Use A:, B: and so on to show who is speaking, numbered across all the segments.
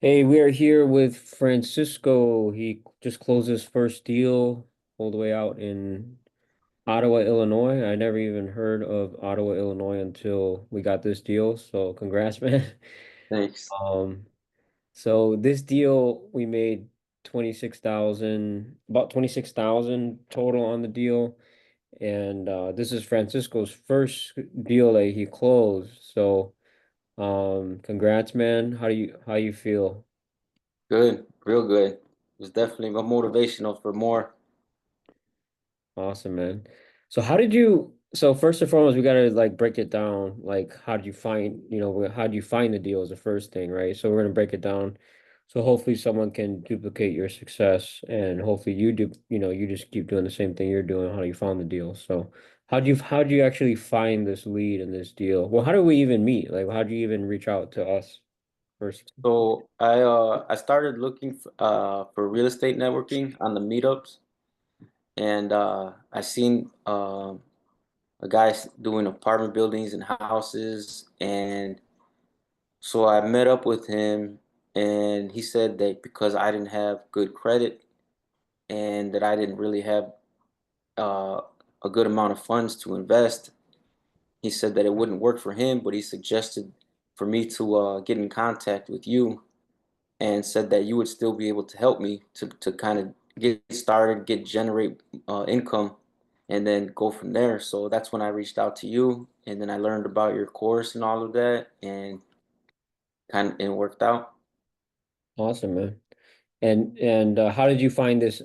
A: Hey, we are here with Francisco. He just closed his first deal all the way out in Ottawa, Illinois. I never even heard of Ottawa, Illinois until we got this deal. So congrats, man.
B: Thanks.
A: Um, so this deal we made 26,000, about 26,000 total on the deal. And this is Francisco's first deal that he closed. So congrats, man. How you feel?
B: Good, real good. It was definitely a motivational for more.
A: Awesome, man. So how did you, so first and foremost, we gotta like break it down. Like how did you find, how do you find the deal is the first thing, right? So we're gonna break it down. So hopefully someone can duplicate your success and hopefully you do, you just keep doing the same thing you're doing, how you found the deal. So how do you actually find this lead in this deal? Well, how do we even meet? Like how do you even reach out to us first?
B: So I started looking for real estate networking on the meetups, and I seen a guy doing apartment buildings and houses, and so I met up with him, and he said that because I didn't have good credit and that I didn't really have uh, a good amount of funds to invest. He said that it wouldn't work for him, but he suggested for me to get in contact with you and said that you would still be able to help me to kind of get started, generate income, and then go from there. So that's when I reached out to you, and then I learned about your course and all of that, and kind of it worked out.
A: Awesome, man. And how did you find this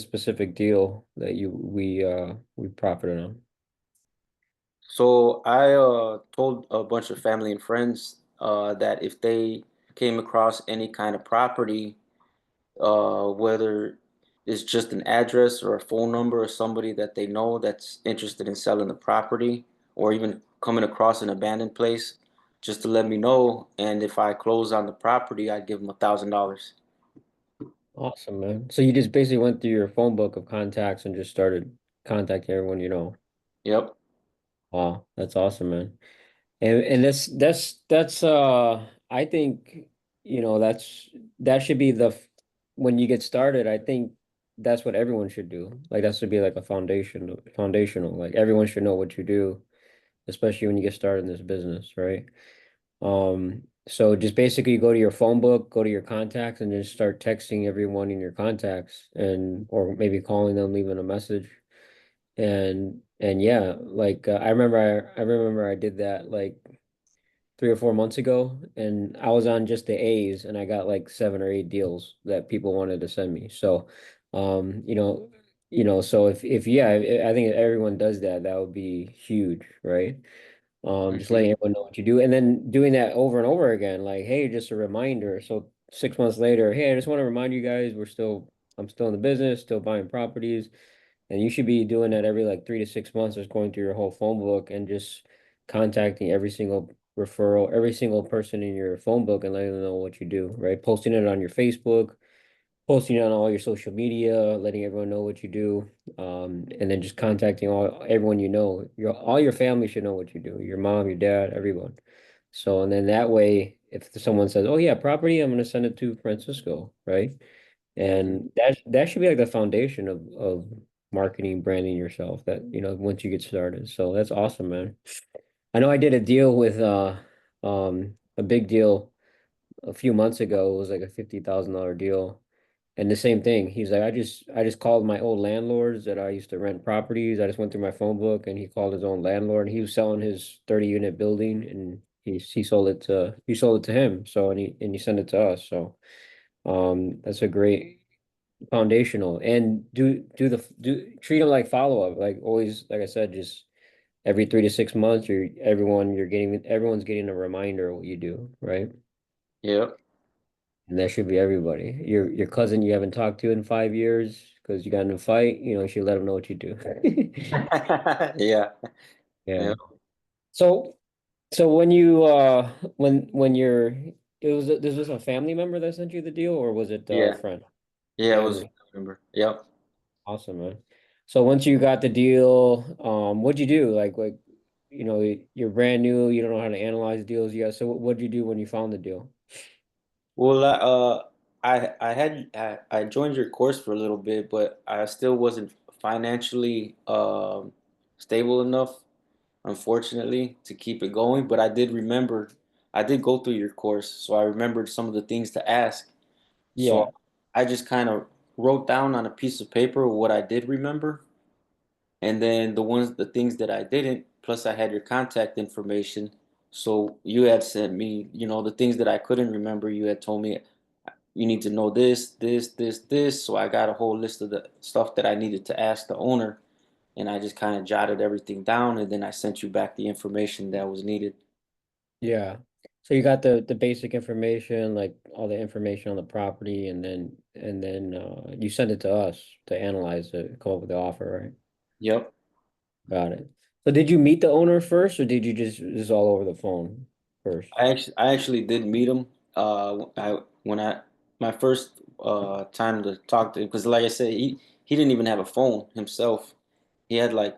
A: specific deal that we profited on?
B: So I told a bunch of family and friends that if they came across any kind of property, whether it's just an address or a phone number or somebody that they know that's interested in selling the property or even coming across an abandoned place, just to let me know. And if I close on the property, I'd give them $1,000.
A: Awesome, man. So you just basically went through your phone book of contacts and just started contacting everyone you know.
B: Yep.
A: Wow, that's awesome, man. And that's I think that should be when you get started, I think that's what everyone should do. Like that should be like a foundational. Like everyone should know what you do, especially when you get started in this business, right? So just basically go to your phone book, go to your contacts, and just start texting everyone in your contacts and or maybe calling them, leaving a message. And yeah, like I remember I did that like 3 or 4 months ago, and I was on just the A's, and I got like 7 or 8 deals that people wanted to send me. So, um, you know, so if yeah, I think if everyone does that, that would be huge, right? Just
B: Hmm.
A: letting everyone know what you do, and then doing that over and over again. Like, hey, just a reminder. So 6 months later, hey, I just want to remind you guys, I'm still in the business, still buying properties, and you should be doing that every like 3 to 6 months, just going through your whole phone book and just contacting every single referral, every single person in your phone book, and letting them know what you do, right? Posting it on your Facebook, posting it on all your social media, letting everyone know what you do, and then just contacting everyone you know. All your family should know what you do. Your mom, your dad, everyone. So, and then that way, if someone says, "Oh yeah, property," I'm going to send it to Francisco, right?
B: Hmm.
A: And that should be like the foundation of marketing, branding yourself. That once you get started. So that's awesome, man. I know I did a deal with a big deal a few months ago. It was like a $50,000 deal. And the same thing. He's like, I just called my old landlords that I used to rent properties. I just went through my phone book and he called his own landlord. And he was selling his 30-unit building and he sold it to him. So and he sent it to us. So that's a great foundational. And treat them like follow-up. Like always, like I said, just every 3 to 6 months or everyone's getting a reminder of what you do, right?
B: Yep.
A: And that should be everybody. Your cousin you haven't talked to in 5 years because you got in a fight, you should let them know what you do.
B: Yeah.
A: Yeah.
B: Yeah.
A: So when you when you're it was this was a family member that sent you the deal or was it a
B: Yeah.
A: friend?
B: Yeah. It was.
A: Family.
B: Remember. Yep.
A: Awesome, man. So once you got the deal, what'd you do? Like you're brand new, you don't know how to analyze deals yet. So what'd you do when you found the deal?
B: Well, I joined your course for a little bit, but I still wasn't financially stable enough, unfortunately, to keep it going. But I did go through your course, so I remembered some of the things to ask. So
A: Yeah,
B: I just kind of wrote down on a piece of paper what I did remember, and then the things that I didn't. Plus, I had your contact information. So you had sent me, the things that I couldn't remember. You had told me you need to know this, this, this, this. So I got a whole list of the stuff that I needed to ask the owner, and I just kind of jotted everything down, and then I sent you back the information that was needed.
A: yeah. So you got the basic information, like all the information on the property, and then you send it to us to analyze it, come up with the offer, right?
B: Yep.
A: Got it. So did you meet the owner first, or did you just all over the phone first?
B: I actually did meet him. I when I my first time to talk to him, because like I said, he didn't even have a phone himself. He had like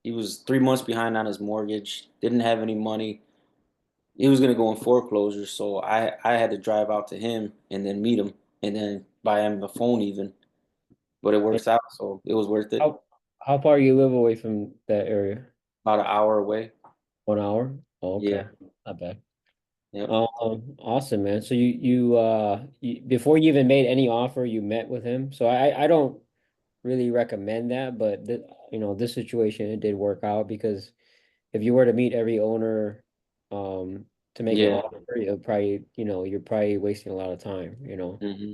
B: he was 3 months behind on his mortgage, didn't have any money. He was gonna go in foreclosure, so I had to drive out to him and then meet him and then buy him a phone even. But it
A: And
B: works out, so it was worth it.
A: how far you live away from that area?
B: About an hour away.
A: 1 hour? Oh,
B: Yeah.
A: okay. Not bad.
B: Yep.
A: Awesome, man. So you before you even made any offer, you met with him. So I don't really recommend that, but this situation it did work out because if you were to meet every owner to make an
B: Yeah.
A: offer, you'll probably, you're probably wasting a lot of time.
B: Hmm.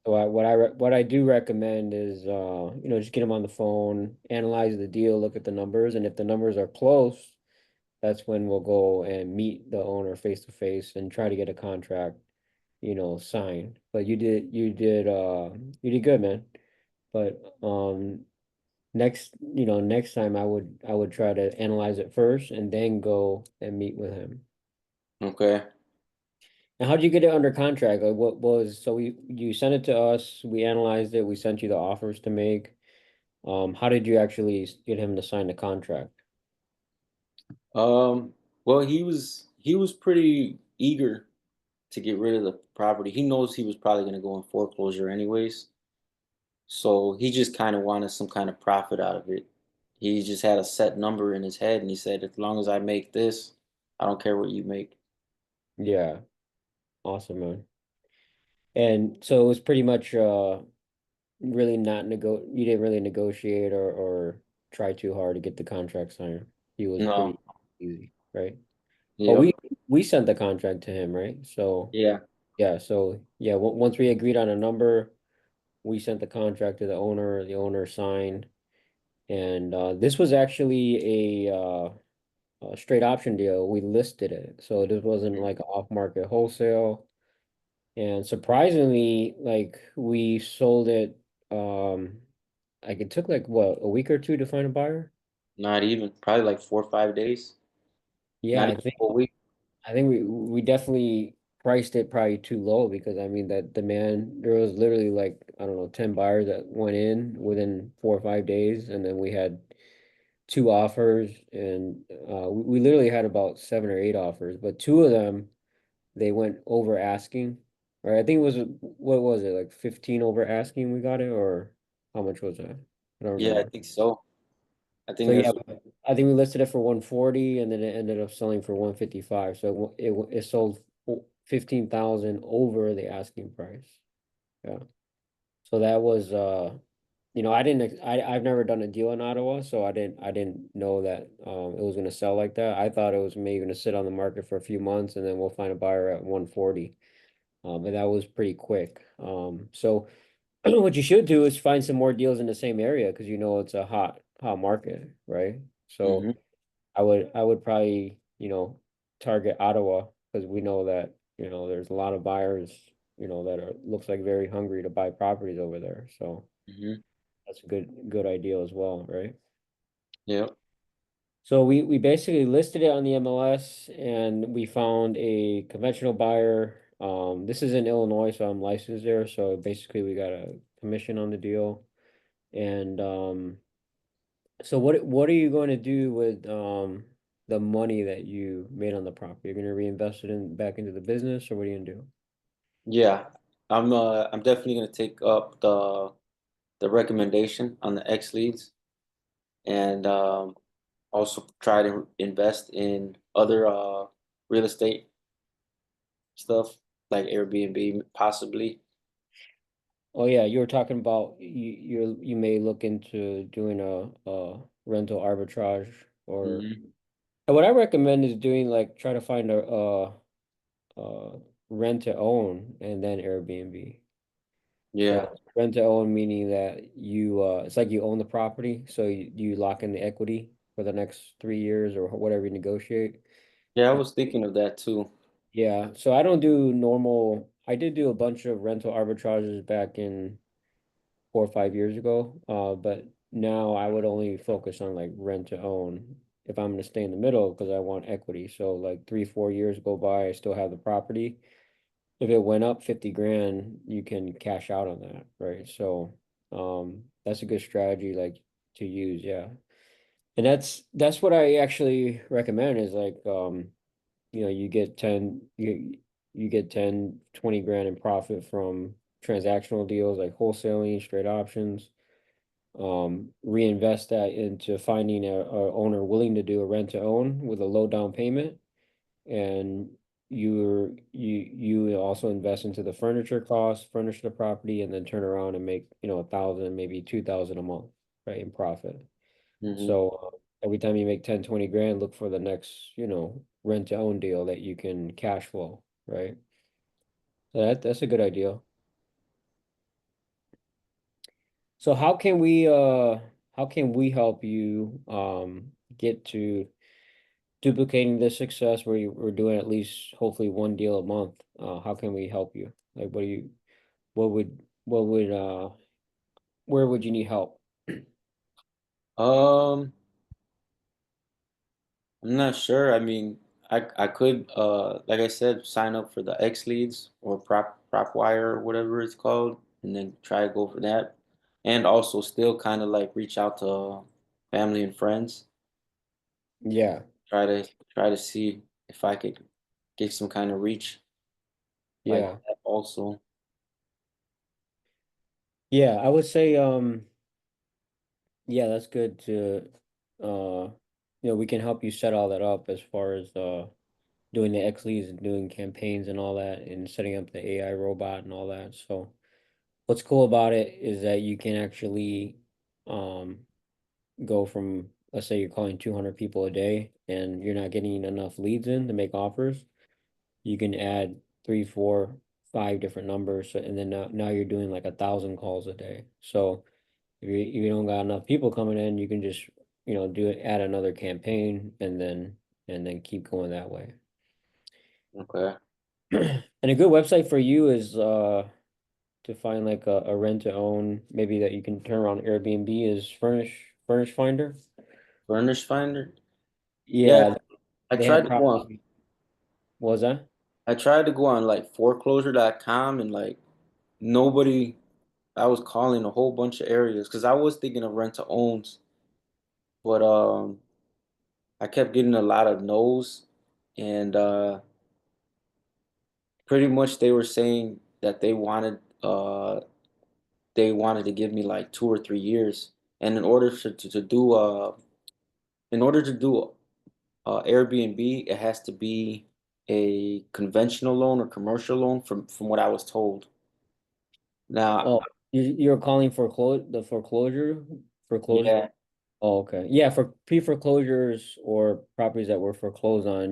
A: So what I do recommend is just get them on the phone, analyze the deal, look at the numbers, and if the numbers are close, that's when we'll go and meet the owner face to face and try to get a contract, signed. But you did good, man. But next time I would try to analyze it first and then go and meet with him.
B: Okay.
A: And how'd you get it under contract? Like what was so you sent it to us, we analyzed it, we sent you the offers to make. How did you actually get him to sign the contract?
B: Um, well, he was pretty eager to get rid of the property. He knows he was probably going to go in foreclosure anyways. So he just kind of wanted some kind of profit out of it. He just had a set number in his head and he said, as long as I make this, I don't care what you make.
A: Yeah, awesome, man. And so it was pretty much really not you didn't really negotiate or try too hard to get the contract signed. He was
B: No.
A: pretty easy, right? But
B: Yep.
A: we sent the contract to him, right? So
B: Yeah.
A: yeah, once we agreed on a number, we sent the contract to the owner signed, and this was actually a straight option deal. We listed it, so this wasn't like an off-market wholesale. And surprisingly, like we sold it, like it took like what, a week or two to find a buyer?
B: Not even. Probably like 4 or 5 days.
A: Yeah,
B: Not
A: I
B: even
A: think
B: a week.
A: I think we definitely priced it probably too low because I mean that demand there was literally like I don't know 10 buyers that went in within 4 or 5 days, and then we had two offers, and we literally had about 7 or 8 offers, but two of them they went over asking. Right, I think it was what was it like 15 over asking we got it, or how much was that? I don't
B: Yeah, I
A: remember.
B: think so. I
A: So
B: think
A: yeah,
B: that's
A: I think we listed it for 140 and then it ended up selling for 155. So it sold 15,000 over the asking price. Yeah. So that was I've never done a deal in Ottawa, so I didn't know that it was gonna sell like that. I thought it was maybe gonna sit on the market for a few months and then we'll find a buyer at 140. And that was pretty quick. So what you should do is find some more deals in the same area because it's a hot market, right? So
B: hmm
A: I would probably, target Ottawa because we know that, there's a lot of buyers, that are looks like very hungry to buy properties over there. So
B: hmm
A: that's a good idea as well, right?
B: Yep.
A: So we basically listed it on the MLS and we found a conventional buyer. This is in Illinois, so I'm licensed there. So basically we got a commission on the deal. And so what are you going to do with the money that you made on the property? You're going to reinvest it back into the business, or what are you going to do?
B: Yeah, I'm definitely gonna take up the recommendation on the X leads and also try to invest in other real estate stuff like Airbnb possibly.
A: Oh yeah, you were talking about you may look into doing a rental arbitrage or
B: Hmm.
A: and what I recommend is doing like try to find a rent to own and then Airbnb. So
B: Yeah.
A: rent to own meaning that you it's like you own the property, so you lock in the equity for the next 3 years or whatever you negotiate.
B: Yeah, I
A: And
B: was thinking of that too.
A: yeah, so I don't do normal. I did do a bunch of rental arbitrages back in 4 or 5 years ago. But now I would only focus on like rent to own if I'm gonna stay in the middle because I want equity. So like 3, 4 years go by, I still have the property. If it went up 50 grand, you can cash out on that, right? So that's a good strategy like to use, yeah. And that's what I actually recommend is like you get 10 you get 10, 20 grand in profit from transactional deals like wholesaling, straight options. Reinvest that into finding a owner willing to do a rent to own with a low down payment, and you also invest into the furniture costs, furnish the property, and then turn around and make 1,000, maybe 2,000 a month, right, in profit.
B: Hmm.
A: So every time you make 10, 20 grand, look for the next rent to own deal that you can cash flow, right? So that's a good idea. So how can we help you get to duplicating this success where we're doing at least hopefully one deal a month? How can we help you? Like what would where would you need help?
B: Um, I'm not sure. I mean, I could like I said, sign up for the X leads or PropWire or whatever it's called, and then try to go for that, and also still kind of like reach out to family and friends,
A: Yeah,
B: try to see if I could get some kind of reach like
A: yeah.
B: that also.
A: Yeah, I would say yeah, that's good to we can help you set all that up as far as doing the X leads and doing campaigns and all that and setting up the AI robot and all that. So what's cool about it is that you can actually um go from, let's say you're calling 200 people a day and you're not getting enough leads in to make offers, you can add three, four, five different numbers, and then now you're doing like 1,000 calls a day. So if you don't got enough people coming in, you can just do it, add another campaign, and then keep going that way.
B: Okay.
A: And a good website for you is to find like a rent to own, maybe that you can turn around Airbnb is Furnish Finder.
B: Furnish Finder. Yeah,
A: Yeah,
B: I
A: they
B: tried
A: have
B: to go on.
A: property. What was that?
B: I tried to go on like foreclosure.com and like nobody. I was calling a whole bunch of areas because I was thinking of rent to owns, but I kept getting a lot of no's, and pretty much they were saying that they wanted to give me like 2 or 3 years, and in order to do Airbnb, it has to be a conventional loan or commercial loan from what I was told. Now,
A: Oh, you're calling the foreclosure?
B: yeah,
A: Oh, okay. Yeah, for pre-foreclosures or properties that were foreclosed on,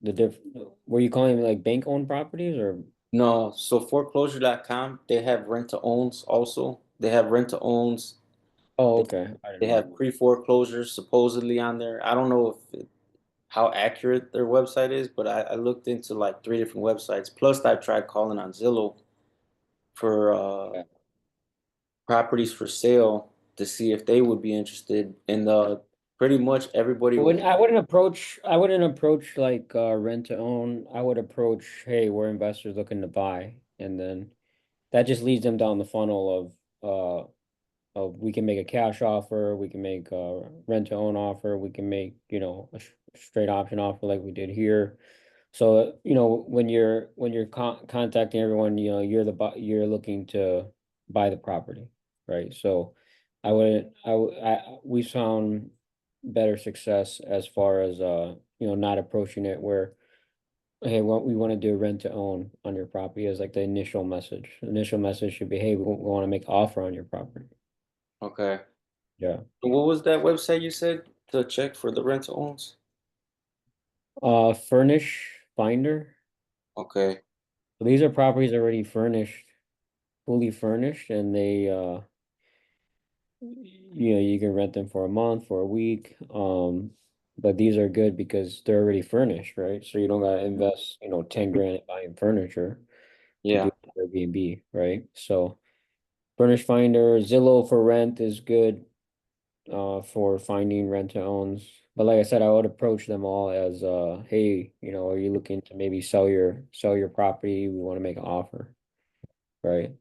A: the diff were you calling them like bank-owned properties or
B: no. So foreclosure.com, they have rent to owns also. They have rent to owns.
A: oh,
B: They,
A: okay. I didn't
B: they
A: know.
B: have pre-foreclosures supposedly on there. I don't know how accurate their website is, but I looked into like 3 different websites. Plus, I tried calling on Zillow for
A: Yeah.
B: properties for sale to see if they would be interested. And pretty much everybody
A: But
B: was,
A: I wouldn't approach like rent to own. I would approach, hey, we're investors looking to buy, and then that just leads them down the funnel of we can make a cash offer, we can make a rent to own offer, we can make, a straight option offer like we did here. So, when you're contacting everyone, you're looking to buy the property, right? So we found better success as far as not approaching it where, hey, what we want to do rent to own on your property is like the initial message. The initial message should be, hey, we want to make offer on your property.
B: Okay.
A: Yeah.
B: And what was that website you said to check for the rental owns?
A: Furnish Finder.
B: Okay.
A: So these are properties already furnished, fully furnished, and you can rent them for a month, for a week. But these are good because they're already furnished, right? So you don't gotta invest, 10 grand in buying furniture to do
B: Yeah.
A: Airbnb, right? So Furnish Finder, Zillow for rent is good, for finding rent to owns. But like I said, I would approach them all as, hey, are you looking to maybe sell your property? We want to make an offer, right?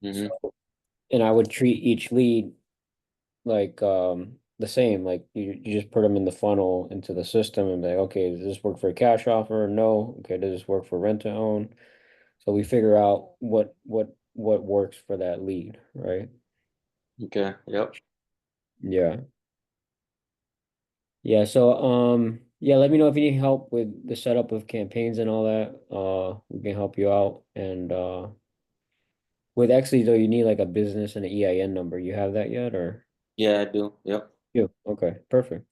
A: So,
B: Mm-hmm.
A: and I would treat each lead like the same. Like you just put them in the funnel into the system and be like, okay, does this work for a cash offer? No. Okay, does this work for rent to own? So we figure out what works for that lead, right?
B: Okay. Yep.
A: Yeah. Yeah, so yeah, let me know if you need help with the setup of campaigns and all that. We can help you out. And with Exley though, you need like a business and an EIN number. You have that yet or
B: Yeah, I do. Yep.
A: you? Okay, perfect.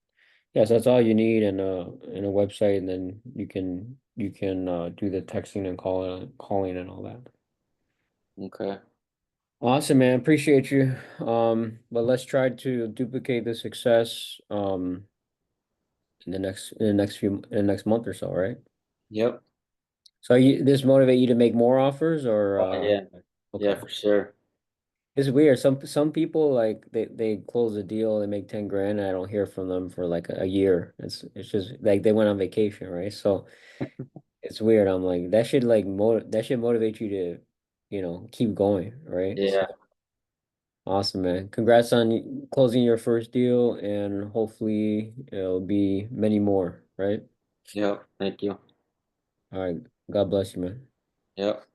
A: Yes, that's all you need and a website, and then you can do the texting and calling and all that.
B: Okay.
A: Awesome, man. Appreciate you. But let's try to duplicate the success in the next month or so, right?
B: Yep.
A: So this motivate you to make more offers or
B: Oh, yeah. Yeah,
A: okay.
B: for sure.
A: It's weird. Some people like they close a deal, they make 10 grand and I don't hear from them for like a year. It's just like they went on vacation, right? So it's weird. I'm like, that should motivate you to, keep going, right?
B: Yeah.
A: So awesome, man. Congrats on closing your first deal and hopefully it'll be many more, right?
B: Yep. Thank you.
A: All right. God bless you, man.
B: Yep.